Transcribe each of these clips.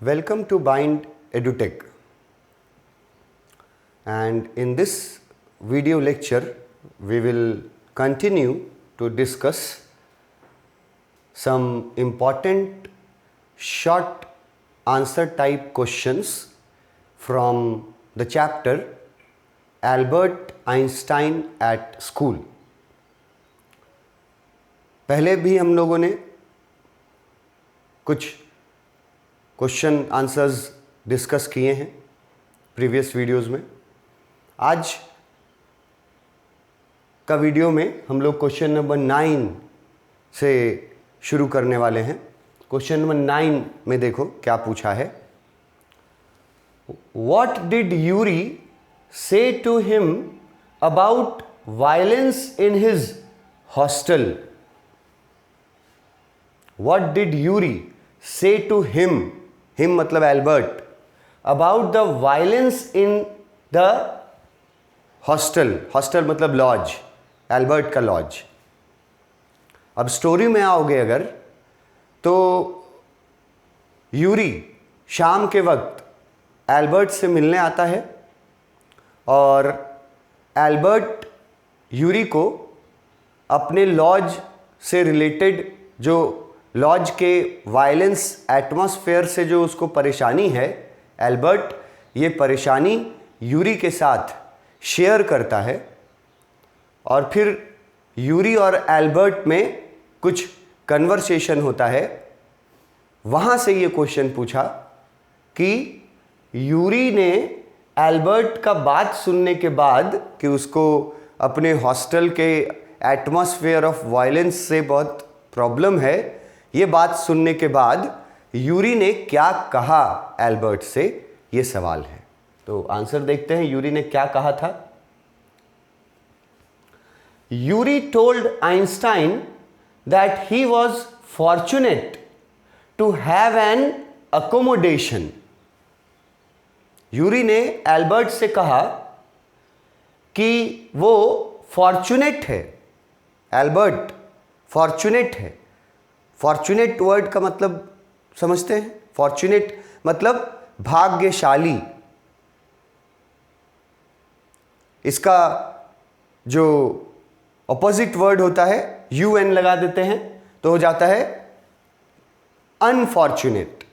Welcome to Bind EduTech, and in this video lecture we will continue to discuss some important short answer type questions from the chapter Albert Einstein at School. पहले भी हम लोगों ने कुछ question answers discuss किए हैं previous videos में। आज का वीडियो में हम लोग क्वेश्चन नंबर 9 से शुरू करने वाले हैं। क्वेश्चन नंबर 9 में देखो क्या पूछा है। What did Yuri say to him about violence in his hostel? What did Yuri say to him मतलब Albert, about the violence in the hostel मतलब लॉज, एल्बर्ट का लॉज। अब स्टोरी में आओगे अगर तो यूरी शाम के वक्त एल्बर्ट से मिलने आता है और एल्बर्ट यूरी को अपने लॉज से रिलेटेड जो लॉज के वायलेंस एटमॉस्फेयर से जो उसको परेशानी है, एल्बर्ट ये परेशानी यूरी के साथ शेयर करता है। और फिर यूरी और एल्बर्ट में कुछ कन्वर्सेशन होता है। वहाँ से ये क्वेश्चन पूछा कि यूरी ने एल्बर्ट का बात सुनने के बाद कि उसको अपने हॉस्टल के एटमॉस्फेयर ऑफ वायलेंस से बहुत प्रॉब्लम है, ये बात सुनने के बाद यूरी ने क्या कहा एल्बर्ट से, ये सवाल है। तो आंसर देखते हैं यूरी ने क्या कहा था। Yuri told Einstein that he was fortunate to have an accommodation. Yuri ने एल्बर्ट से कहा कि वो फॉर्चुनेट है, एल्बर्ट फॉर्चुनेट है। फॉर्चुनेट वर्ड का मतलब समझते हैं? फॉर्चुनेट मतलब भाग्यशाली। इसका जो ऑपोजिट वर्ड होता है UN लगा देते हैं तो हो जाता है अनफॉर्चुनेट,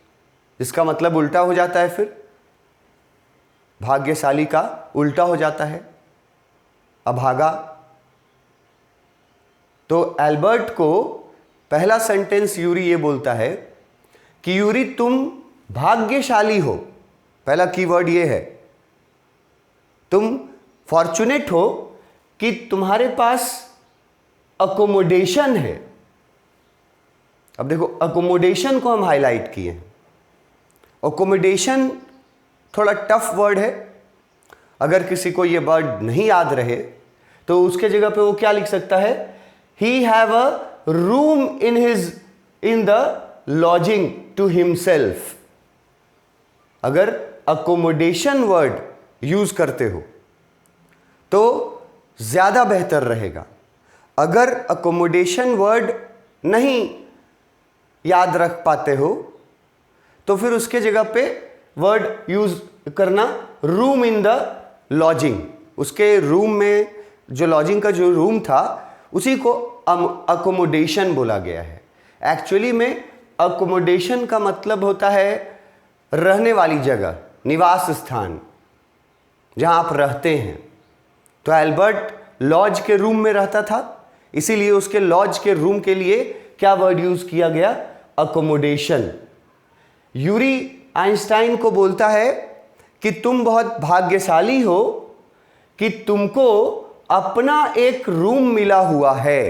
जिसका मतलब उल्टा हो जाता है, फिर भाग्यशाली का उल्टा हो जाता है अभागा। तो एल्बर्ट को पहला सेंटेंस यूरी ये बोलता है कि यूरी तुम भाग्यशाली हो। पहला कीवर्ड ये है, तुम फॉर्चुनेट हो कि तुम्हारे पास अकोमोडेशन है। अब देखो अकोमोडेशन को हम हाईलाइट किए हैं। अकोमोडेशन थोड़ा टफ वर्ड है, अगर किसी को ये वर्ड नहीं याद रहे तो उसके जगह पे वो क्या लिख सकता है, he have a room in the lodging to himself. अगर अकोमोडेशन वर्ड यूज करते हो तो ज्यादा बेहतर रहेगा। अगर अकोमोडेशन वर्ड नहीं याद रख पाते हो तो फिर उसके जगह पे वर्ड यूज करना रूम इन द लॉजिंग। उसके रूम में जो लॉजिंग का जो रूम था उसी को अकोमोडेशन बोला गया है। एक्चुअली में अकोमोडेशन का मतलब होता है रहने वाली जगह, निवास स्थान, जहां आप रहते हैं। तो एल्बर्ट लॉज के रूम में रहता था, इसीलिए उसके लॉज के रूम के लिए क्या वर्ड यूज किया गया, अकोमोडेशन। यूरी आइंस्टाइन को बोलता है कि तुम बहुत भाग्यशाली हो कि तुमको अपना एक रूम मिला हुआ है।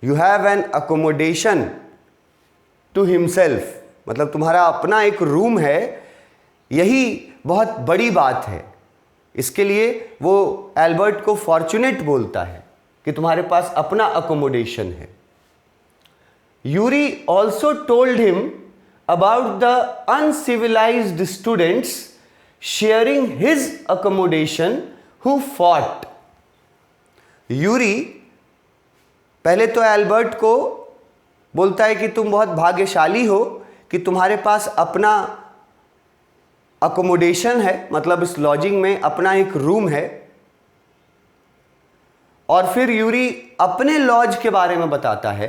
You have an accommodation to himself, मतलब तुम्हारा अपना एक रूम है। यही बहुत बड़ी बात है। इसके लिए वो एल्बर्ट को फॉर्चुनेट बोलता है कि तुम्हारे पास अपना अकोमोडेशन है। Yuri also told him about the uncivilised students sharing his accommodation who fought. Yuri पहले तो एल्बर्ट को बोलता है कि तुम बहुत भाग्यशाली हो कि तुम्हारे पास अपना अकोमोडेशन है, मतलब इस लॉजिंग में अपना एक रूम है, और फिर यूरी अपने लॉज के बारे में बताता है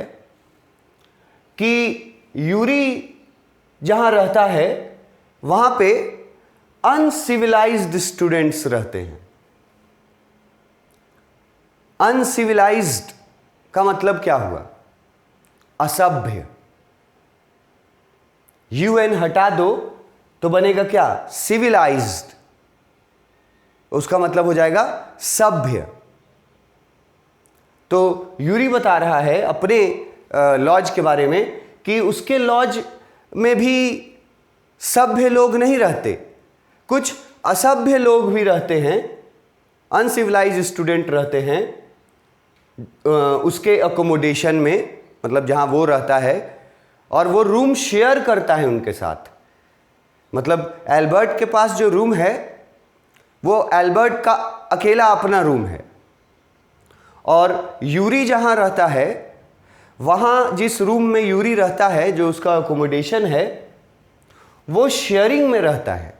कि यूरी जहां रहता है वहां पे अनसिविलाइज्ड स्टूडेंट्स रहते हैं। अनसिविलाइज्ड का मतलब क्या हुआ? असभ्य। UN हटा दो तो बनेगा क्या? सिविलाइज्ड। उसका मतलब हो जाएगा सभ्य। तो यूरी बता रहा है अपने लॉज के बारे में कि उसके लॉज में भी सभ्य लोग नहीं रहते, कुछ असभ्य लोग भी रहते हैं, अनसिविलाइज्ड स्टूडेंट रहते हैं उसके अकोमोडेशन में, मतलब जहां वो रहता है, और वो रूम शेयर करता है उनके साथ। मतलब एल्बर्ट के पास जो रूम है वो एल्बर्ट का अकेला अपना रूम है, और यूरी जहां रहता है वहां जिस रूम में यूरी रहता है, जो उसका अकोमोडेशन है, वो शेयरिंग में रहता है।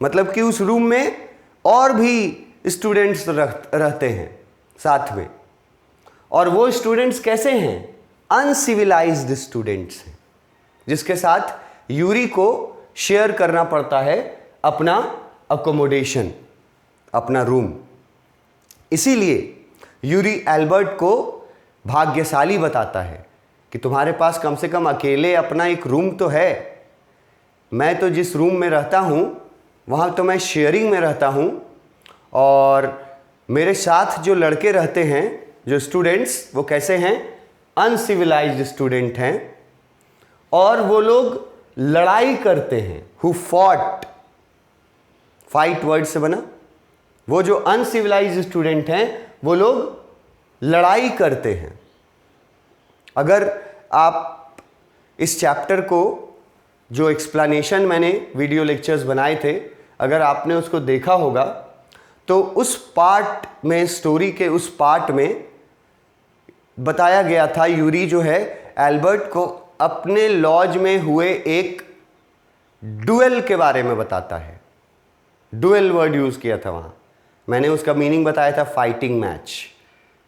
मतलब कि उस रूम में और भी स्टूडेंट्स रहते हैं साथ में, और वो स्टूडेंट्स कैसे हैं? अनसिविलाइज्ड स्टूडेंट्स हैं, जिसके साथ यूरी को शेयर करना पड़ता है अपना अकोमोडेशन, अपना रूम। इसीलिए यूरी एल्बर्ट को भाग्यशाली बताता है कि तुम्हारे पास कम से कम अकेले अपना एक रूम तो है। मैं तो जिस रूम में रहता हूँ वहाँ तो मैं शेयरिंग में रहता हूँ, और मेरे साथ जो लड़के रहते हैं, जो स्टूडेंट्स, वो कैसे हैं? अनसिविलाइज्ड स्टूडेंट हैं, और वो लोग लड़ाई करते हैं। हु फॉट, फाइट वर्ड से बना। वो जो अनसिविलाइज्ड स्टूडेंट हैं वो लोग लड़ाई करते हैं। अगर आप इस चैप्टर को, जो एक्सप्लेनेशन मैंने वीडियो लेक्चर्स बनाए थे, अगर आपने उसको देखा होगा तो उस पार्ट में, स्टोरी के उस पार्ट में बताया गया था, यूरी जो है एल्बर्ट को अपने लॉज में हुए एक डुएल के बारे में बताता है। डुएल वर्ड यूज किया था वहां, मैंने उसका मीनिंग बताया था फाइटिंग मैच।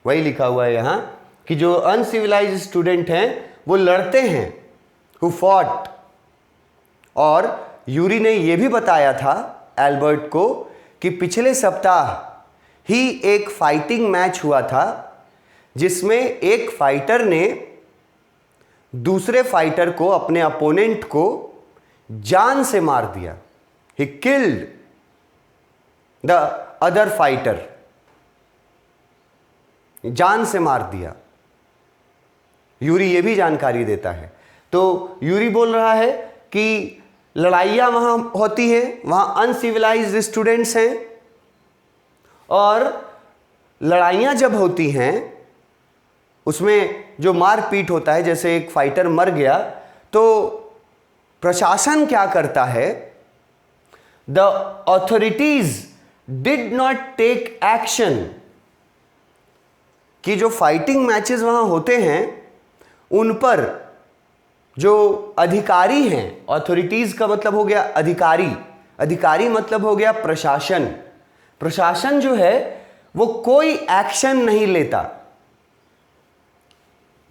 वही लिखा हुआ है यहां कि जो अनसिविलाइज्ड स्टूडेंट हैं वो लड़ते हैं, हु फॉट। और यूरी ने यह भी बताया था एल्बर्ट को कि पिछले सप्ताह ही एक फाइटिंग मैच हुआ था जिसमें एक फाइटर ने दूसरे फाइटर को, अपने अपोनेंट को जान से मार दिया। He killed the other fighter, जान से मार दिया। यूरी ये भी जानकारी देता है। तो यूरी बोल रहा है कि लड़ाइयाँ वहाँ होती है, वहाँ अनसिविलाइज्ड स्टूडेंट्स हैं, और लड़ाइयाँ जब होती हैं उसमें जो मारपीट होता है, जैसे एक फाइटर मर गया तो प्रशासन क्या करता है? The authorities did not take action. कि जो फाइटिंग मैचेस वहाँ होते हैं उन पर जो अधिकारी हैं, ऑथोरिटीज का मतलब हो गया अधिकारी, अधिकारी मतलब हो गया प्रशासन। प्रशासन जो है वो कोई एक्शन नहीं लेता,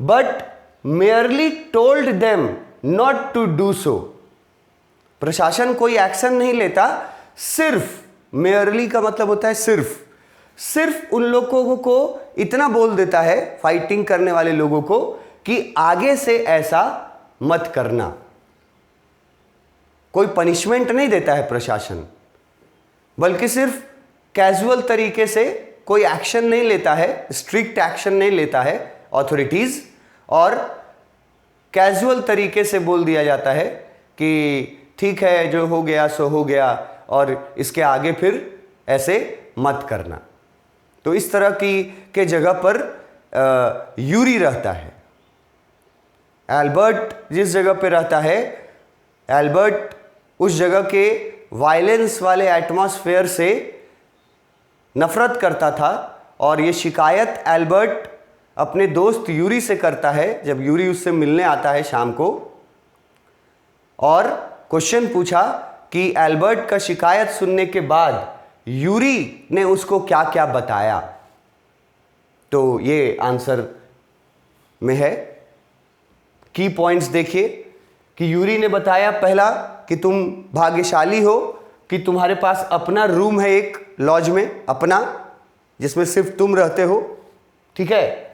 but merely told them not to do so. प्रशासन कोई एक्शन नहीं लेता, सिर्फ, मेयरली का मतलब होता है सिर्फ उन लोगों को इतना बोल देता है, फाइटिंग करने वाले लोगों को, कि आगे से ऐसा मत करना। कोई पनिशमेंट नहीं देता है प्रशासन, बल्कि सिर्फ कैजुअल तरीके से कोई एक्शन नहीं लेता है, स्ट्रिक्ट एक्शन नहीं लेता है ऑथोरिटीज, और कैजुअल तरीके से बोल दिया जाता है कि ठीक है, जो हो गया सो हो गया, और इसके आगे फिर ऐसे मत करना। तो इस तरह के जगह पर यूरी रहता है। एल्बर्ट जिस जगह पे रहता है, एल्बर्ट उस जगह के वायलेंस वाले एटमॉस्फेयर से नफरत करता था, और ये शिकायत एल्बर्ट अपने दोस्त यूरी से करता है जब यूरी उससे मिलने आता है शाम को, और क्वेश्चन पूछा कि एल्बर्ट का शिकायत सुनने के बाद यूरी ने उसको क्या क्या बताया। तो ये आंसर में है। की पॉइंट्स देखिए कि यूरी ने बताया पहला कि तुम भाग्यशाली हो कि तुम्हारे पास अपना रूम है एक लॉज में अपना, जिसमें सिर्फ तुम रहते हो, ठीक है।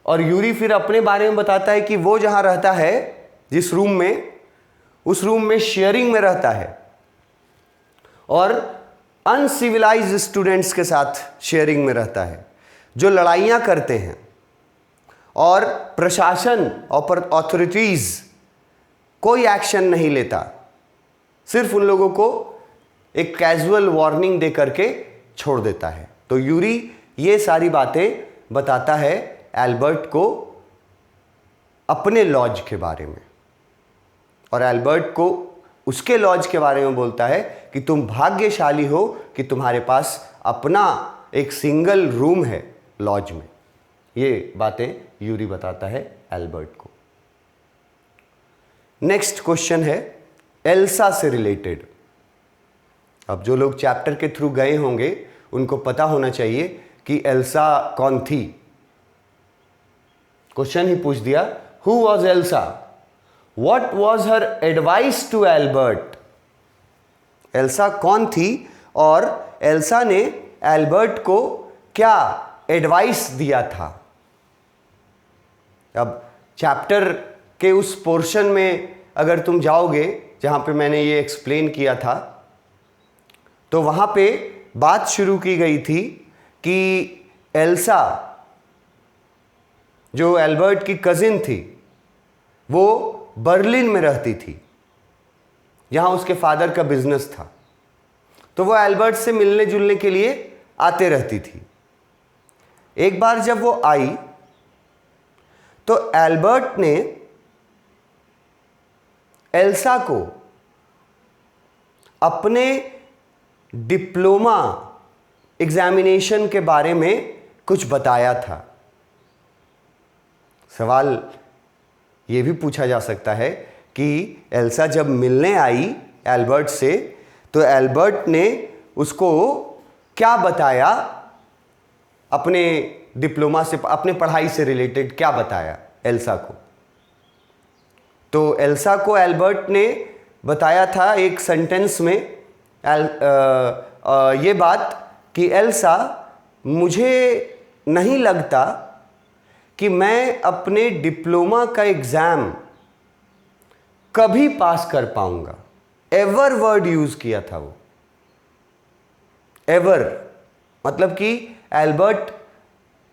और यूरी फिर अपने बारे में बताता है कि वो जहां रहता है जिस रूम में, उस रूम में शेयरिंग में रहता है और अनसिविलाइज्ड स्टूडेंट्स के साथ शेयरिंग में रहता है जो लड़ाइयां करते हैं और प्रशासन और अथॉरिटीज कोई एक्शन नहीं लेता, सिर्फ उन लोगों को एक कैजुअल वार्निंग दे करके छोड़ देता है। तो यूरी ये सारी बातें बताता है एल्बर्ट को अपने लॉज के बारे में, और एल्बर्ट को उसके लॉज के बारे में बोलता है कि तुम भाग्यशाली हो कि तुम्हारे पास अपना एक सिंगल रूम है लॉज में। ये बातें यूरी बताता है एल्बर्ट को। नेक्स्ट क्वेश्चन है एल्सा से रिलेटेड। अब जो लोग चैप्टर के थ्रू गए होंगे उनको पता होना चाहिए कि एल्सा कौन थी। क्वेश्चन ही पूछ दिया, who was Elsa, what was her advice to Albert. Elsa कौन थी और एल्सा ने एल्बर्ट को क्या एडवाइस दिया था। अब चैप्टर के उस पोर्शन में अगर तुम जाओगे जहां पे मैंने ये एक्सप्लेन किया था, तो वहां पे बात शुरू की गई थी कि एल्सा जो एल्बर्ट की कजिन थी वो बर्लिन में रहती थी जहां उसके फादर का बिजनेस था। तो वो एल्बर्ट से मिलने जुलने के लिए आते रहती थी। एक बार जब वो आई तो एल्बर्ट ने एल्सा को अपने डिप्लोमा एग्जामिनेशन के बारे में कुछ बताया था। सवाल ये भी पूछा जा सकता है कि एल्सा जब मिलने आई एल्बर्ट से तो एल्बर्ट ने उसको क्या बताया, अपने डिप्लोमा से, अपने पढ़ाई से रिलेटेड क्या बताया एल्सा को। तो एल्सा को एल्बर्ट ने बताया था एक सेंटेंस में ये बात कि एल्सा, मुझे नहीं लगता कि मैं अपने डिप्लोमा का एग्जाम कभी पास कर पाऊंगा। एवर वर्ड यूज किया था वो, एवर, मतलब कि एल्बर्ट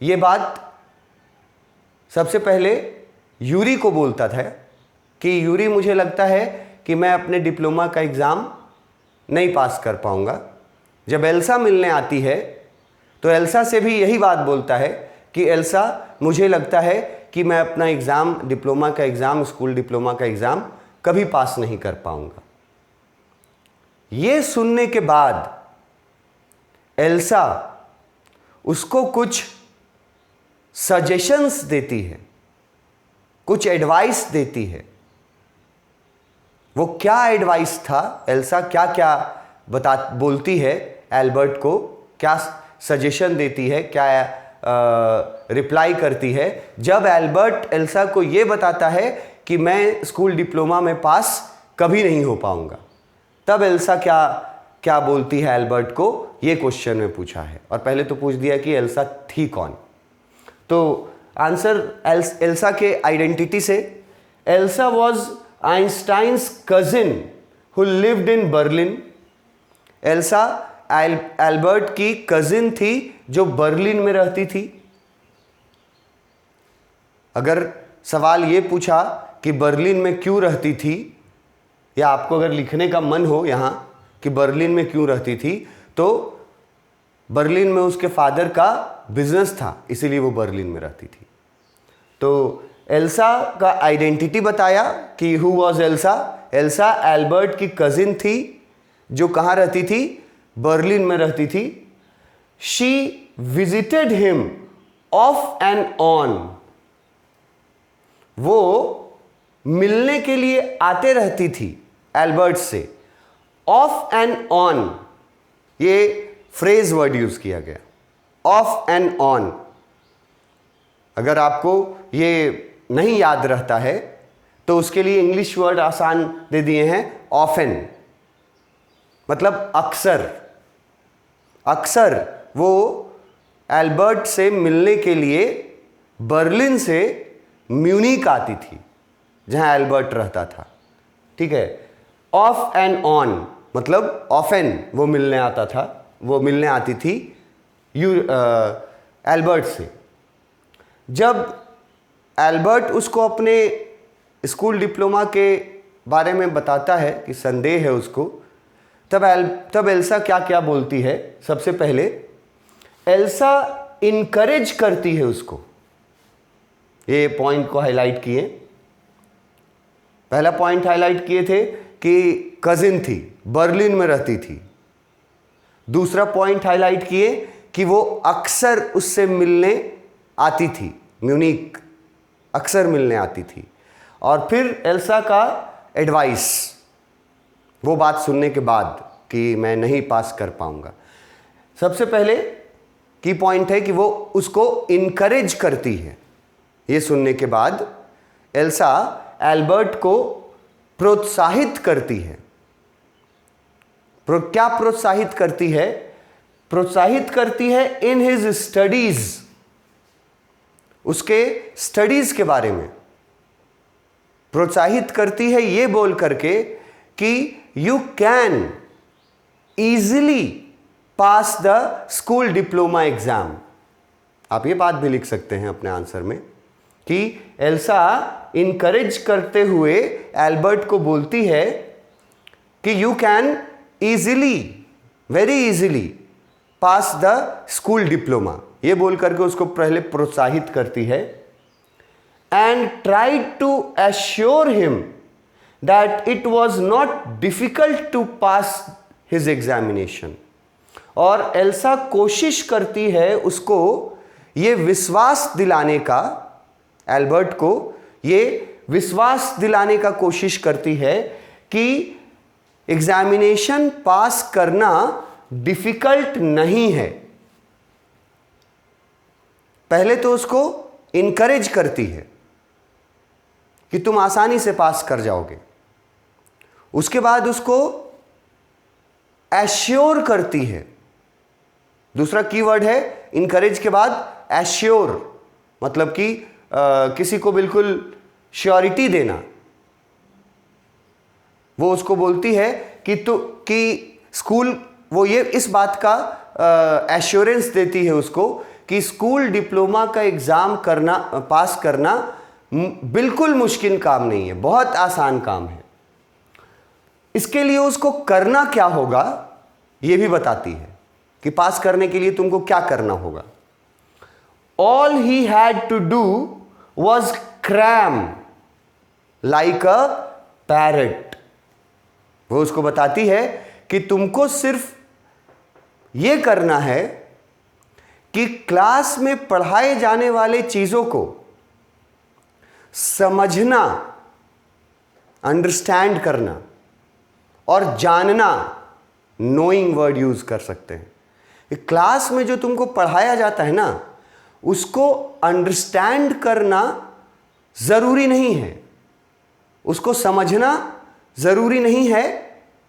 ये बात सबसे पहले यूरी को बोलता था कि यूरी, मुझे लगता है कि मैं अपने डिप्लोमा का एग्जाम नहीं पास कर पाऊंगा। जब एल्सा मिलने आती है तो एल्सा से भी यही बात बोलता है कि एल्सा, मुझे लगता है कि मैं अपना एग्जाम, डिप्लोमा का एग्जाम, स्कूल डिप्लोमा का एग्जाम कभी पास नहीं कर पाऊंगा। ये सुनने के बाद एल्सा उसको कुछ सजेशंस देती है, कुछ एडवाइस देती है। वो क्या एडवाइस था, एल्सा क्या क्या बोलती है एल्बर्ट को, क्या सजेशन देती है, क्या रिप्लाई करती है। जब एल्बर्ट एल्सा को ये बताता है कि मैं स्कूल डिप्लोमा में पास कभी नहीं हो पाऊंगा, तब एल्सा क्या क्या बोलती है एल्बर्ट को, ये क्वेश्चन में पूछा है। और पहले तो पूछ दिया कि एल्सा थी कौन। तो आंसर एल्सा के आइडेंटिटी से, Elsa was Einstein's cousin who lived in Berlin. Elsa Albert की कजिन थी जो बर्लिन में रहती थी। अगर सवाल ये पूछा कि बर्लिन में क्यों रहती थी, या आपको अगर लिखने का मन हो यहाँ कि बर्लिन में क्यों रहती थी, तो बर्लिन में उसके फादर का बिजनेस था, इसीलिए वो बर्लिन में रहती थी। तो एल्सा का आइडेंटिटी बताया कि who was Elsa. Elsa Albert की कजिन थी जो कहाँ रहती थी, बर्लिन में रहती थी। She visited him of and on. वो मिलने के लिए आते रहती थी एल्बर्ट से। ऑफ एंड ऑन, ये फ्रेज वर्ड यूज किया गया, ऑफ एंड ऑन। अगर आपको ये नहीं याद रहता है तो उसके लिए इंग्लिश वर्ड आसान दे दिए हैं, ऑफन, मतलब अक्सर। अक्सर वो एल्बर्ट से मिलने के लिए बर्लिन से म्यूनिक आती थी जहां एल्बर्ट रहता था। ठीक है, ऑफ एंड ऑन मतलब ऑफन वो मिलने आता था, वो मिलने आती थी एल्बर्ट से। जब एल्बर्ट उसको अपने स्कूल डिप्लोमा के बारे में बताता है कि संदेह है उसको, तब एल्सा क्या क्या बोलती है। सबसे पहले एल्सा इनकरेज करती है उसको। ये पॉइंट को हाईलाइट किए। पहला पॉइंट हाईलाइट किए थे कि कजिन थी, बर्लिन में रहती थी। दूसरा पॉइंट हाईलाइट किए कि वो अक्सर उससे मिलने आती थी, म्यूनिक अक्सर मिलने आती थी। और फिर एल्सा का एडवाइस, वो बात सुनने के बाद कि मैं नहीं पास कर पाऊंगा। सबसे पहले की पॉइंट है कि वो उसको इनकरेज करती है। ये सुनने के बाद एल्सा एल्बर्ट को प्रोत्साहित करती है। क्या प्रोत्साहित करती है? प्रोत्साहित करती है इन हिज स्टडीज, उसके स्टडीज के बारे में प्रोत्साहित करती है, ये बोल करके कि you can easily pass the school diploma exam. आप ये बात भी लिख सकते हैं अपने आंसर में कि एल्सा इनकरेज करते हुए एल्बर्ट को बोलती है कि you can easily, very easily pass the school diploma. ये बोल करके उसको पहले प्रोत्साहित करती है। And tried to assure him that it was not difficult to pass his examination. और एल्सा कोशिश करती है उसको ये विश्वास दिलाने का, एल्बर्ट को ये विश्वास दिलाने का कोशिश करती है कि एग्जामिनेशन पास करना डिफिकल्ट नहीं है। पहले तो उसको इनकरेज करती है कि तुम आसानी से पास कर जाओगे। उसके बाद उसको एश्योर करती है। दूसरा कीवर्ड है इनकरेज के बाद एश्योर, मतलब कि किसी को बिल्कुल श्योरिटी देना। वो उसको बोलती है कि स्कूल, वो ये इस बात का एश्योरेंस देती है उसको कि स्कूल डिप्लोमा का एग्जाम करना, पास करना बिल्कुल मुश्किल काम नहीं है, बहुत आसान काम है। इसके लिए उसको करना क्या होगा ये भी बताती है कि पास करने के लिए तुमको क्या करना होगा। All he had to do was cram like a parrot. वो उसको बताती है कि तुमको सिर्फ ये करना है कि क्लास में पढ़ाए जाने वाले चीजों को समझना, अंडरस्टैंड करना और जानना, नोइंग वर्ड यूज कर सकते हैं। क्लास में जो तुमको पढ़ाया जाता है ना, उसको अंडरस्टैंड करना जरूरी नहीं है, उसको समझना जरूरी नहीं है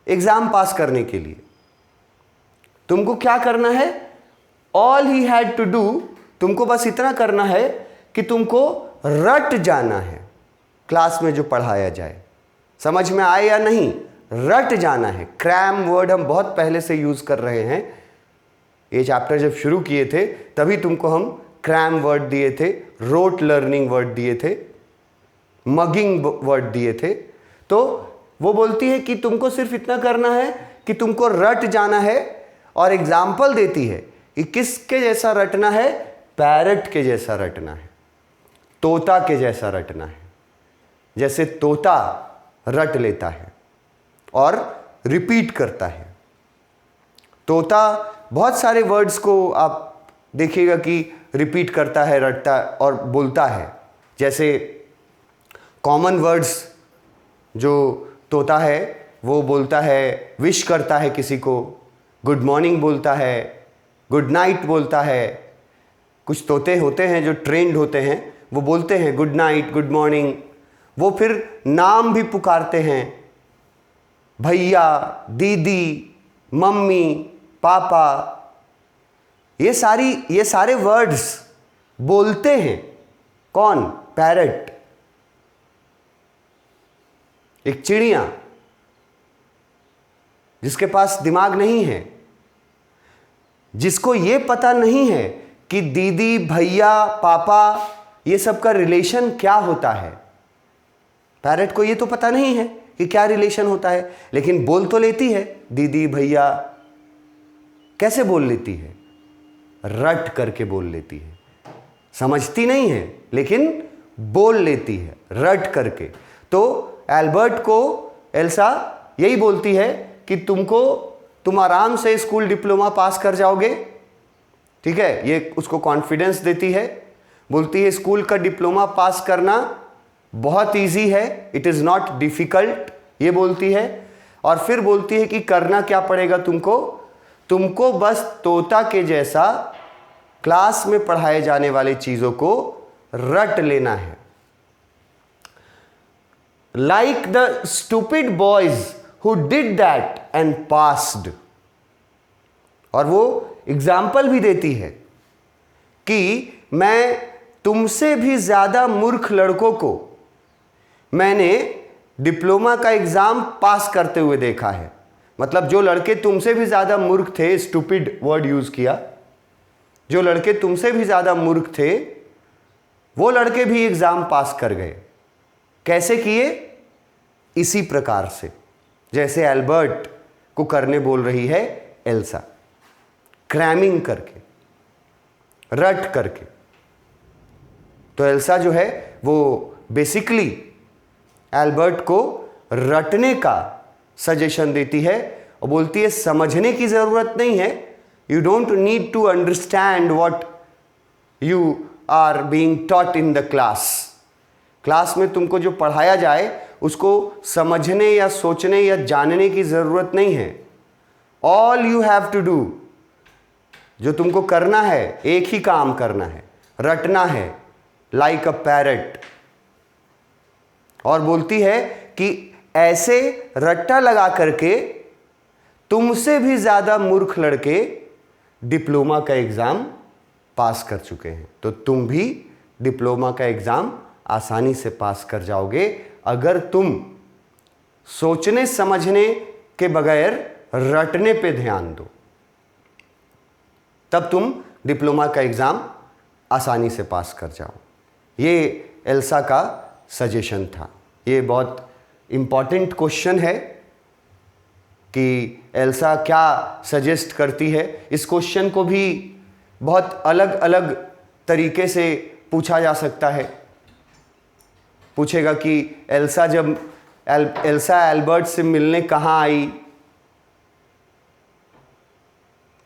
एग्जाम पास करने के लिए। तुमको क्या करना है? All he had to do, तुमको बस इतना करना है कि तुमको रट जाना है क्लास में जो पढ़ाया जाए, समझ में आए या नहीं, रट जाना है। क्रैम वर्ड हम बहुत पहले से यूज कर रहे हैं। ये चैप्टर जब शुरू किए थे तभी तुमको हम क्रैम वर्ड दिए थे, रोट लर्निंग वर्ड दिए थे, मगिंग वर्ड दिए थे। तो वो बोलती है कि तुमको सिर्फ इतना करना है कि तुमको रट जाना है, और एग्जाम्पल देती है कि किसके जैसा रटना है? पैरट के जैसा रटना है, तोता के जैसा रटना है। जैसे तोता रट लेता है और रिपीट करता है। तोता बहुत सारे वर्ड्स को आप देखिएगा कि रिपीट करता है, रटता और बोलता है। जैसे कॉमन वर्ड्स जो तोता है वो बोलता है, विश करता है किसी को, गुड मॉर्निंग बोलता है, गुड नाइट बोलता है। कुछ तोते होते हैं जो ट्रेंड होते हैं, वो बोलते हैं गुड नाइट, गुड मॉर्निंग। वो फिर नाम भी पुकारते हैं, भैया, दीदी, मम्मी, पापा। ये सारे वर्ड्स बोलते हैं कौन? पैरट, एक चिड़िया जिसके पास दिमाग नहीं है, जिसको ये पता नहीं है कि दीदी, भैया, पापा ये सब का रिलेशन क्या होता है। पैरट को ये तो पता नहीं है कि क्या रिलेशन होता है, लेकिन बोल तो लेती है दीदी, भैया। कैसे बोल लेती है? रट करके बोल लेती है। समझती नहीं है लेकिन बोल लेती है रट करके। तो एल्बर्ट को एल्सा यही बोलती है कि तुम आराम से स्कूल डिप्लोमा पास कर जाओगे, ठीक है। ये उसको कॉन्फिडेंस देती है, बोलती है स्कूल का डिप्लोमा पास करना बहुत इजी है, इट इज़ नॉट डिफ़िकल्ट, ये बोलती है। और फिर बोलती है कि करना क्या पड़ेगा तुमको बस तोता के जैसा क्लास में पढ़ाए जाने वाली चीज़ों को रट लेना है। Like the stupid boys who did that and passed. और वो एग्जाम्पल भी देती है कि मैं तुमसे भी ज़्यादा मूर्ख लड़कों को मैंने डिप्लोमा का एग्ज़ाम पास करते हुए देखा है। मतलब जो लड़के तुमसे भी ज़्यादा मूर्ख थे, स्टूपिड वर्ड यूज़ किया, जो लड़के तुमसे भी ज़्यादा मूर्ख थे वो लड़के भी एग्ज़ाम पास कर गए। कैसे किए? इसी प्रकार से जैसे एल्बर्ट को करने बोल रही है एल्सा, क्रैमिंग करके, रट करके। तो एल्सा जो है वो बेसिकली एल्बर्ट को रटने का सजेशन देती है और बोलती है समझने की ज़रूरत नहीं है, you don't need to understand what you are being taught in the class. Class में तुमको जो पढ़ाया जाए उसको समझने या सोचने या जानने की ज़रूरत नहीं है। All you have to do, जो तुमको करना है, एक ही काम करना है, रटना है, लाइक अ पैरट। और बोलती है कि ऐसे रट्टा लगा करके तुमसे भी ज़्यादा मूर्ख लड़के डिप्लोमा का एग्ज़ाम पास कर चुके हैं, तो तुम भी डिप्लोमा का एग्ज़ाम आसानी से पास कर जाओगे अगर तुम सोचने समझने के बगैर रटने पे ध्यान दो। तब तुम डिप्लोमा का एग्ज़ाम आसानी से पास कर जाओ। ये एल्सा का सजेशन था। ये बहुत इम्पॉर्टेंट क्वेश्चन है कि एल्सा क्या सजेस्ट करती है। इस क्वेश्चन को भी बहुत अलग अलग तरीके से पूछा जा सकता है। पूछेगा कि एल्सा एल्बर्ट से मिलने कहाँ आई।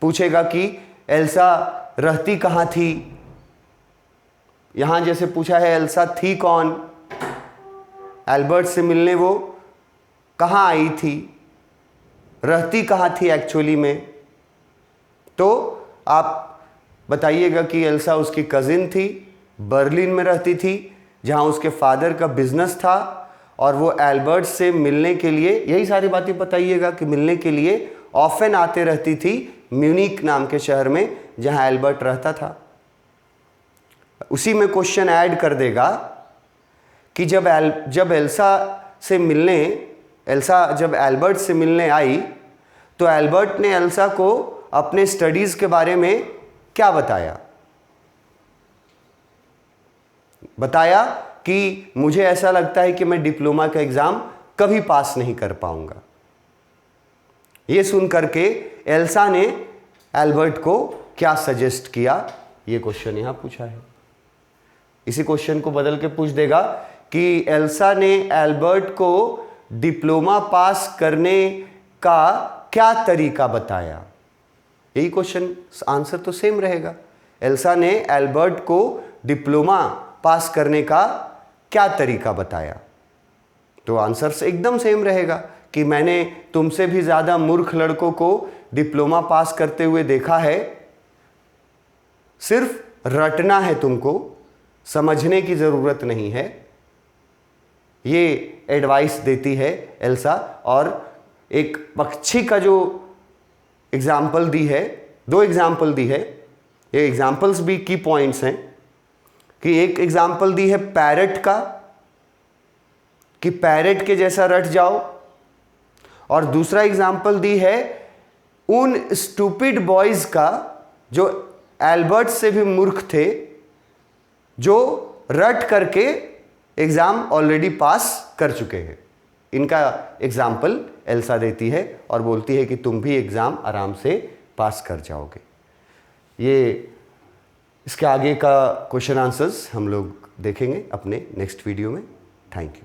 पूछेगा कि एल्सा रहती कहाँ थी। यहाँ जैसे पूछा है एल्सा थी कौन, एल्बर्ट से मिलने वो कहाँ आई थी, रहती कहाँ थी एक्चुअली में। तो आप बताइएगा कि एल्सा उसकी कज़िन थी, बर्लिन में रहती थी जहाँ उसके फादर का बिजनेस था, और वो एल्बर्ट से मिलने के लिए, यही सारी बातें बताइएगा कि मिलने के लिए ऑफन आते रहती थी म्यूनिक नाम के शहर में जहाँ एल्बर्ट रहता था। उसी में क्वेश्चन ऐड कर देगा कि जब एल्सा जब एल्बर्ट से मिलने आई तो एल्बर्ट ने एल्सा को अपने स्टडीज़ के बारे में क्या बताया कि मुझे ऐसा लगता है कि मैं डिप्लोमा का एग्ज़ाम कभी पास नहीं कर पाऊंगा। ये सुन करके एल्सा ने एल्बर्ट को क्या सजेस्ट किया, ये क्वेश्चन यहाँ पूछा है। इसी क्वेश्चन को बदल के पूछ देगा कि एल्सा ने एल्बर्ट को डिप्लोमा पास करने का क्या तरीका बताया। यही क्वेश्चन, आंसर तो सेम रहेगा। एल्सा ने एल्बर्ट को डिप्लोमा पास करने का क्या तरीका बताया? तो आंसर एकदम सेम रहेगा कि मैंने तुमसे भी ज़्यादा मूर्ख लड़कों को डिप्लोमा पास करते हुए देखा है, सिर्फ रटना है तुमको, समझने की ज़रूरत नहीं है। ये एडवाइस देती है एल्सा। और एक पक्षी का जो एग्जाम्पल दी है, 2 एग्जाम्पल दी है, ये एग्जाम्पल्स भी की पॉइंट्स हैं कि एक एग्जाम्पल दी है पैरट का कि पैरट के जैसा रट जाओ, और दूसरा एग्जाम्पल दी है उन स्टूपिड बॉयज का जो एल्बर्ट से भी मूर्ख थे, जो रट करके एग्जाम ऑलरेडी पास कर चुके हैं। इनका एग्जाम्पल एल्सा देती है और बोलती है कि तुम भी एग्जाम आराम से पास कर जाओगे। ये इसके आगे का क्वेश्चन आंसर्स हम लोग देखेंगे अपने नेक्स्ट वीडियो में। Thank you.